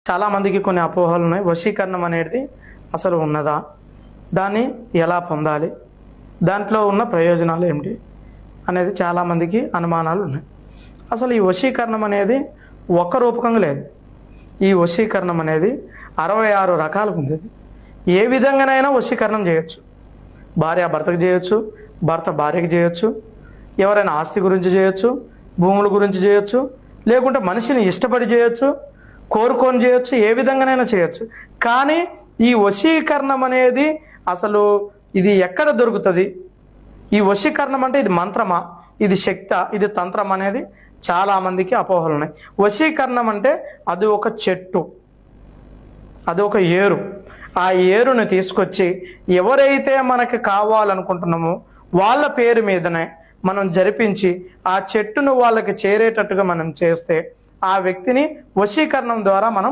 చాలామందికి కొన్ని అపోహలు ఉన్నాయి. వశీకరణం అనేది అసలు ఉన్నదా, దాన్ని ఎలా పొందాలి, దాంట్లో ఉన్న ప్రయోజనాలు ఏమిటి అనేది చాలామందికి అనుమానాలు ఉన్నాయి. అసలు ఈ వశీకరణం అనేది ఒక్క రూపకంగా లేదు. ఈ వశీకరణం అనేది 66 రకాలకు ఉంది. ఏ విధంగానైనా వశీకరణం చేయొచ్చు. భార్య భర్తకు చేయొచ్చు, భర్త భార్యకి చేయొచ్చు, ఎవరైనా ఆస్తి గురించి చేయొచ్చు, భూముల గురించి చేయొచ్చు, లేకుంటే మనిషిని ఇష్టపడి చేయొచ్చు, కోరుకొని చేయొచ్చు, ఏ విధంగానైనా చేయొచ్చు. కానీ ఈ వశీకరణం అనేది అసలు ఇది ఎక్కడ దొరుకుతుంది? ఈ వశీకరణం అంటే ఇది మంత్రమా, ఇది శక్తా, ఇది తంత్రం అనేది చాలామందికి అపోహలు ఉన్నాయి. వశీకరణం అంటే అది ఒక చెట్టు, అది ఒక ఏరు. ఆ ఏరుని తీసుకొచ్చి ఎవరైతే మనకి కావాలనుకుంటున్నామో వాళ్ళ పేరు మీదనే మనం జరిపించి ఆ చెట్టును వాళ్ళకి చేరేటట్టుగా మనం చేస్తే ఆ వ్యక్తిని వశీకరణం ద్వారా మనం